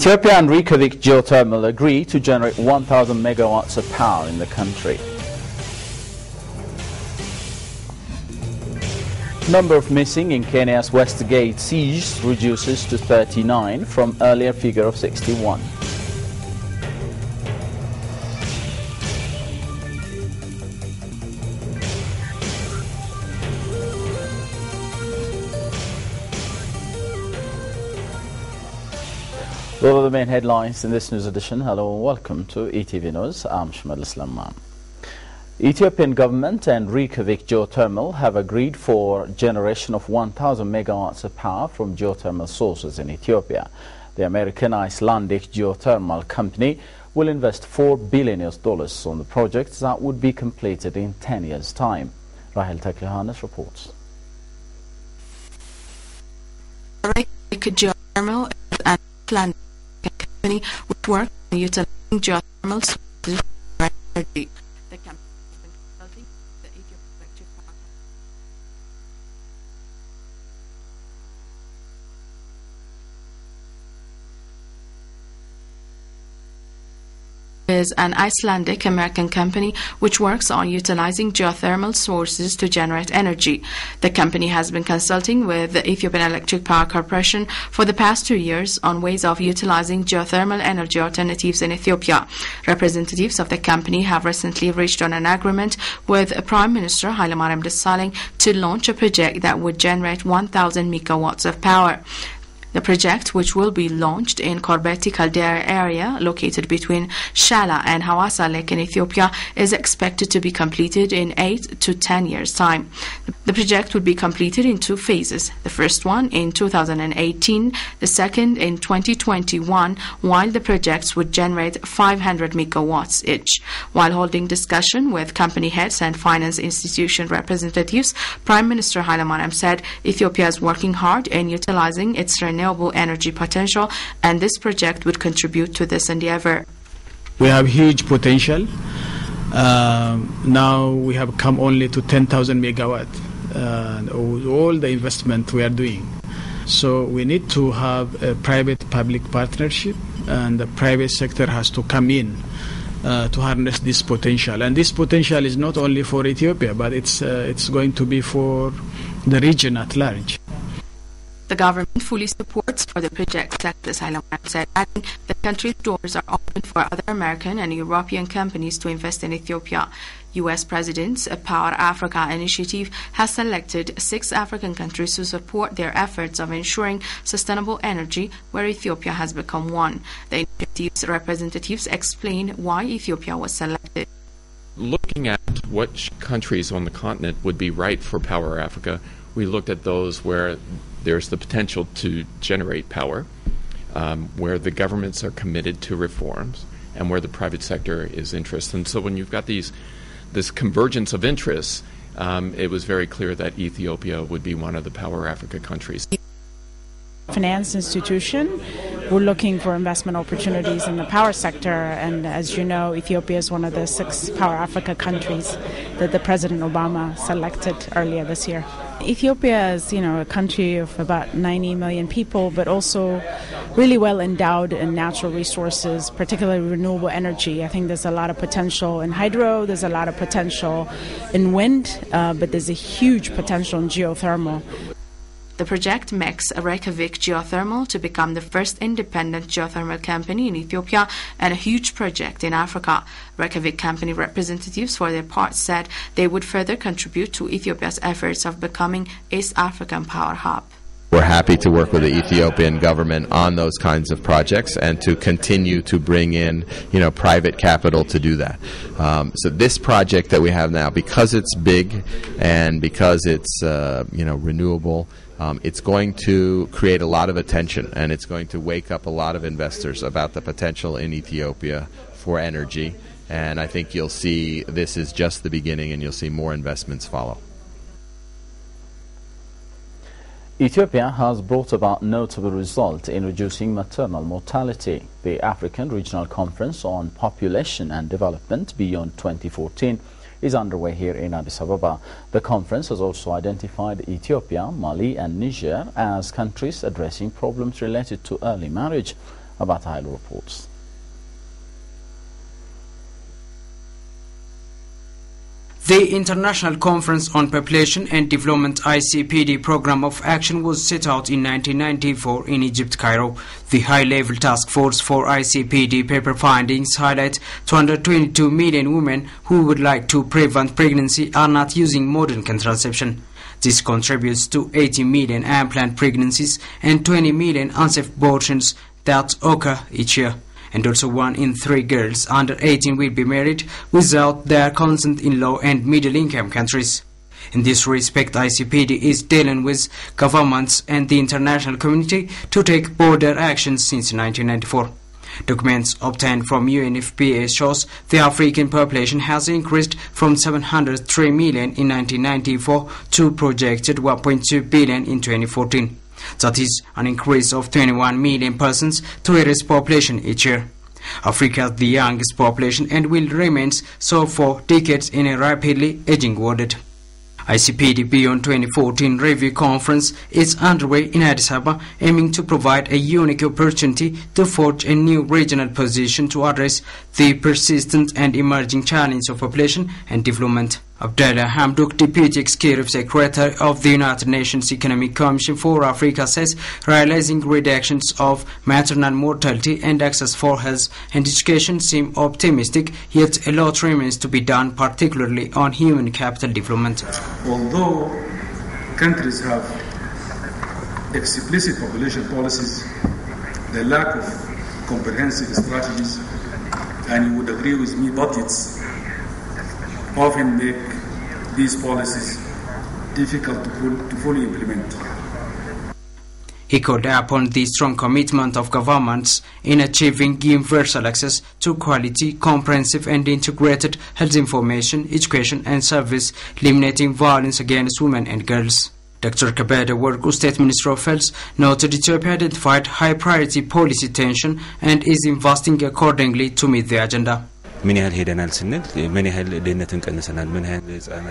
Ethiopia and Reykjavik geothermal agree to generate 1,000 megawatts of power in the country. Number of missing in Kenya's Westgate siege reduces to 39 from earlier figure of 61. Those are the main headlines in this news edition. Hello and welcome to ETV News. I'm Shmal Islam. Ethiopian government and Reykjavik geothermal have agreed for generation of 1,000 megawatts of power from geothermal sources in Ethiopia. The American Icelandic geothermal company will invest $4 billion on the project that would be completed in 10 years' time. Rahel Teklihanes reports. Reykjavik geothermal is an Icelandic company which works on utilizing geothermal sources for energy. The company has been consulting the Ethiopian Electric Power is an Icelandic American company which works on utilizing geothermal sources to generate energy. The company has been consulting with the Ethiopian Electric Power Corporation for the past 2 years on ways of utilizing geothermal energy alternatives in Ethiopia. Representatives of the company have recently reached on an agreement with Prime Minister Hailemariam Desalegn to launch a project that would generate 1,000 megawatts of power. The project, which will be launched in Korbeti Caldera area located between Shala and Hawassa Lake in Ethiopia, is expected to be completed in 8 to 10 years' time. The project would be completed in 2 phases, the first one in 2018, the second in 2021, while the projects would generate 500 megawatts each. While holding discussion with company heads and finance institution representatives, Prime Minister Hailemariam said Ethiopia is working hard in utilizing its renewable energy potential, and this project would contribute to this endeavor. We have huge potential. Now we have come only to 10,000 megawatt. All the investment we are doing. So we need to have a private-public partnership, and the private sector has to come in to harness this potential. And this potential is not only for Ethiopia, but it's going to be for the region at large. The government fully supports for the project, Secretary Hailemariam said, adding the country's doors are open for other American and European companies to invest in Ethiopia. U.S. President's Power Africa initiative has selected 6 African countries to support their efforts of ensuring sustainable energy, where Ethiopia has become one. The initiative's representatives explain why Ethiopia was selected. Looking at what countries on the continent would be right for Power Africa, we looked at those where there's the potential to generate power, where the governments are committed to reforms, and where the private sector is interested. And so when you've got this convergence of interests, it was very clear that Ethiopia would be one of the Power Africa countries. Finance institution, we're looking for investment opportunities in the power sector, and as you know, Ethiopia is one of the 6 Power Africa countries that the President Obama selected earlier this year. Ethiopia is, a country of about 90 million people, but also really well endowed in natural resources, particularly renewable energy. I think there's a lot of potential in hydro, there's a lot of potential in wind, but there's a huge potential in geothermal. The project makes Reykjavik Geothermal to become the first independent geothermal company in Ethiopia and a huge project in Africa. Reykjavik company representatives, for their part, said they would further contribute to Ethiopia's efforts of becoming East African power hub. We're happy to work with the Ethiopian government on those kinds of projects and to continue to bring in, private capital to do that. So this project that we have now, because it's big and because it's, renewable, it's going to create a lot of attention, and it's going to wake up a lot of investors about the potential in Ethiopia for energy. And I think you'll see this is just the beginning, and you'll see more investments follow. Ethiopia has brought about notable result in reducing maternal mortality. The African Regional Conference on Population and Development beyond 2014 is underway here in Addis Ababa. The conference has also identified Ethiopia, Mali and Niger as countries addressing problems related to early marriage. About Hile reports. The International Conference on Population and Development ICPD Program of Action was set out in 1994 in Egypt, Cairo. The high-level task force for ICPD paper findings highlight 222 million women who would like to prevent pregnancy are not using modern contraception. This contributes to 80 million unplanned pregnancies and 20 million unsafe abortions that occur each year. And also 1 in 3 girls under 18 will be married without their consent in low and middle-income countries. In this respect, ICPD is dealing with governments and the international community to take bolder actions since 1994. Documents obtained from UNFPA shows the African population has increased from 703 million in 1994 to projected 1.2 billion in 2014. That is an increase of 21 million persons to its population each year. Africa has the youngest population and will remain so for decades in a rapidly aging world. ICPD Beyond 2014 Review Conference is underway in Addis Ababa, aiming to provide a unique opportunity to forge a new regional position to address the persistent and emerging challenge of population and development. Abdallah Hamdouk, Deputy Executive Secretary of the United Nations Economic Commission for Africa, says realizing reductions of maternal mortality and access for health and education seem optimistic, yet a lot remains to be done, particularly on human capital development. Although countries have explicit population policies, the lack of comprehensive strategies, and you would agree with me, budgets often make these policies difficult to fully implement. He called upon the strong commitment of governments in achieving universal access to quality, comprehensive and integrated health information, education and service, eliminating violence against women and girls. Dr. Kabeda Worku, State Minister of Health, noted Ethiopia identified high priority policy tension and is investing accordingly to meet the agenda.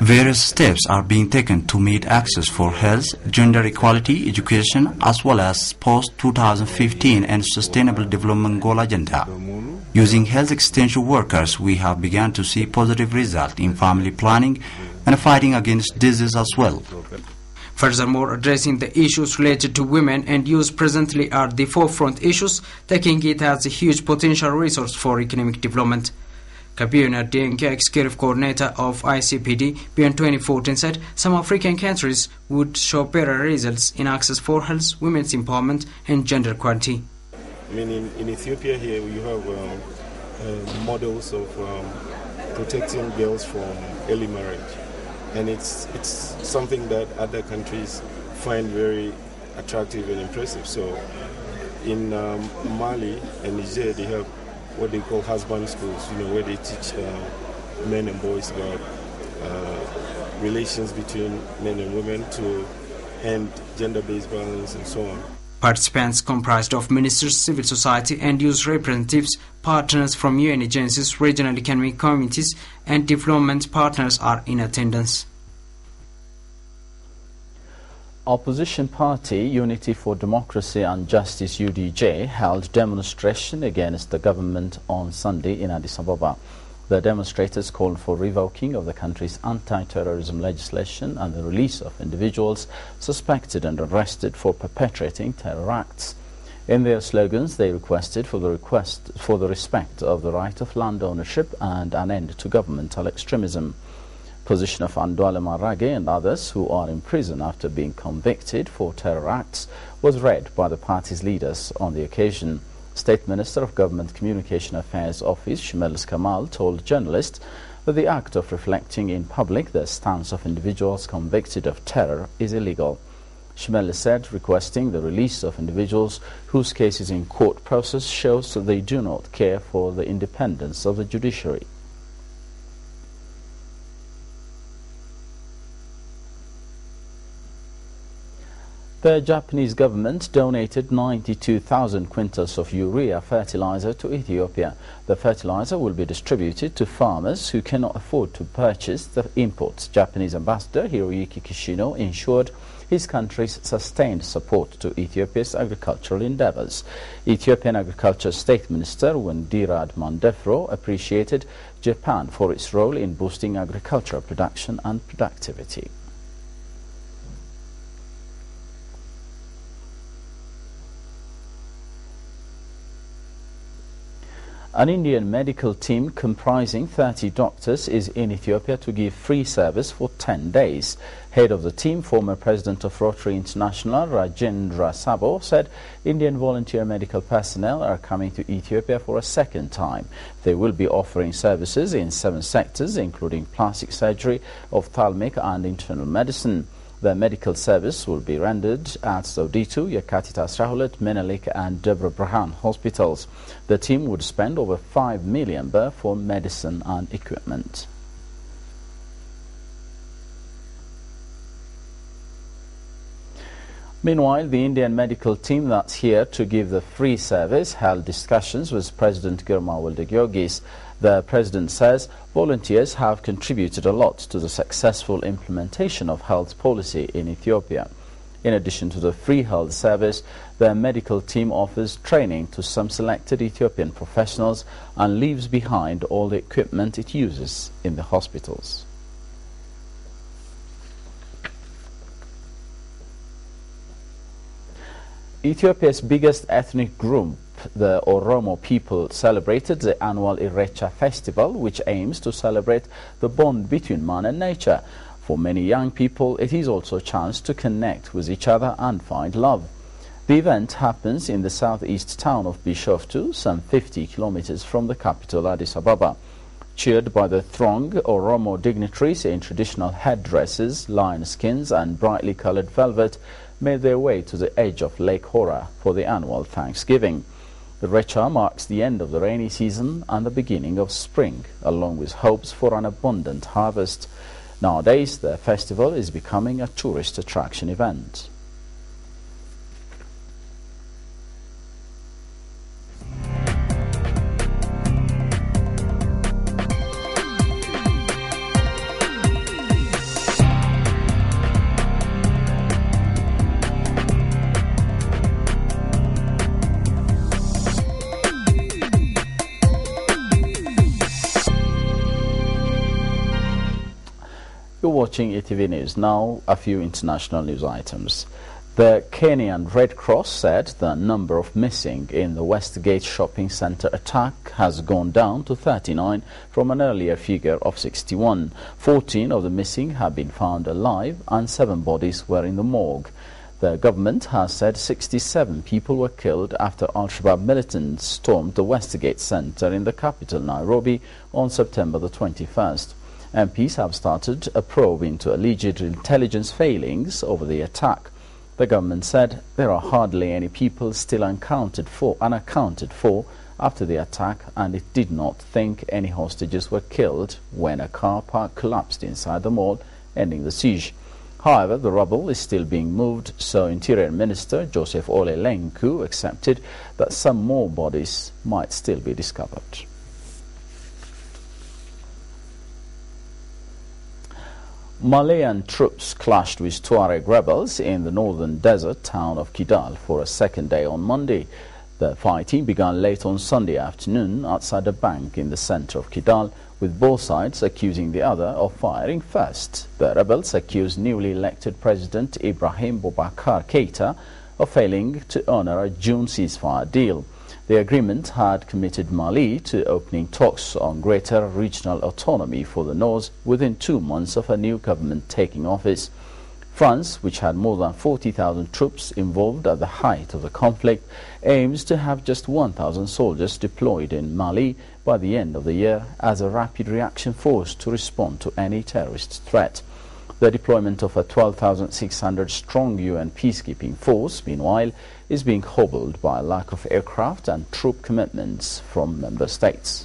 Various steps are being taken to meet access for health, gender equality, education, as well as post-2015 and Sustainable Development Goal agenda. Using health extension workers, we have begun to see positive results in family planning and fighting against disease as well. Furthermore, addressing the issues related to women and youth presently are the forefront issues, taking it as a huge potential resource for economic development. Kabir Denke, Executive Coordinator of ICPD Beyond 2014, said some African countries would show better results in access for health, women's empowerment and gender equality. I mean, in Ethiopia here you have models of protecting girls from early marriage. And it's something that other countries find very attractive and impressive. So in Mali and Niger, they have what they call husband schools, where they teach men and boys about relations between men and women to end gender-based violence and so on. Participants comprised of ministers, civil society and youth representatives, partners from UN agencies, regional economic communities and development partners are in attendance. Opposition party Unity for Democracy and Justice UDJ held demonstration against the government on Sunday in Addis Ababa. The demonstrators called for revoking of the country's anti-terrorism legislation and the release of individuals suspected and arrested for perpetrating terror acts. In their slogans, they requested for the respect of the right of land ownership and an end to governmental extremism. Position of Anduale Marage and others who are in prison after being convicted for terror acts was read by the party's leaders on the occasion. State Minister of Government Communication Affairs Office Shimelis Kamal told journalists that the act of reflecting in public the stance of individuals convicted of terror is illegal. Shimelis said requesting the release of individuals whose cases in court process shows that they do not care for the independence of the judiciary. The Japanese government donated 92,000 quintals of urea fertilizer to Ethiopia. The fertilizer will be distributed to farmers who cannot afford to purchase the imports. Japanese Ambassador Hiroyuki Kishino ensured his country's sustained support to Ethiopia's agricultural endeavors. Ethiopian Agriculture State Minister Wendirad Mandefro appreciated Japan for its role in boosting agricultural production and productivity. An Indian medical team comprising 30 doctors is in Ethiopia to give free service for 10 days. Head of the team, former president of Rotary International, Rajendra Sabo, said Indian volunteer medical personnel are coming to Ethiopia for a second time. They will be offering services in 7 sectors, including plastic surgery, ophthalmic and internal medicine. The medical service will be rendered at Zoditu, Yekatit Asrahulet, Menelik and Debre Brahan hospitals. The team would spend over 5 million birr for medicine and equipment. Meanwhile, the Indian medical team that's here to give the free service held discussions with President Girma Wildegyogis. The president says volunteers have contributed a lot to the successful implementation of health policy in Ethiopia. In addition to the free health service, the medical team offers training to some selected Ethiopian professionals and leaves behind all the equipment it uses in the hospitals. Ethiopia's biggest ethnic group, the Oromo people, celebrated the annual Irrecha festival, which aims to celebrate the bond between man and nature. For many young people, it is also a chance to connect with each other and find love. The event happens in the southeast town of Bishoftu, some 50 kilometers from the capital Addis Ababa. Cheered by the throng, Oromo dignitaries in traditional headdresses, lion skins and brightly colored velvet made their way to the edge of Lake Hora for the annual Thanksgiving. The Recha marks the end of the rainy season and the beginning of spring, along with hopes for an abundant harvest. Nowadays, the festival is becoming a tourist attraction event. You're watching ETV News. Now, a few international news items. The Kenyan Red Cross said the number of missing in the Westgate shopping centre attack has gone down to 39 from an earlier figure of 61. 14 of the missing have been found alive and 7 bodies were in the morgue. The government has said 67 people were killed after Al-Shabaab militants stormed the Westgate centre in the capital Nairobi on September the 21st. MPs have started a probe into alleged intelligence failings over the attack. The government said there are hardly any people still unaccounted for after the attack, and it did not think any hostages were killed when a car park collapsed inside the mall, ending the siege. However, the rubble is still being moved, so Interior Minister Joseph Ole Lenku accepted that some more bodies might still be discovered. Malayan troops clashed with Tuareg rebels in the northern desert town of Kidal for a second day on Monday. The fighting began late on Sunday afternoon outside a bank in the center of Kidal, with both sides accusing the other of firing first. The rebels accused newly elected President Ibrahim Boubacar Keita of failing to honor a June ceasefire deal. The agreement had committed Mali to opening talks on greater regional autonomy for the North within 2 months of a new government taking office. France, which had more than 40,000 troops involved at the height of the conflict, aims to have just 1,000 soldiers deployed in Mali by the end of the year as a rapid reaction force to respond to any terrorist threat. The deployment of a 12,600-strong UN peacekeeping force, meanwhile, is being hobbled by a lack of aircraft and troop commitments from member states.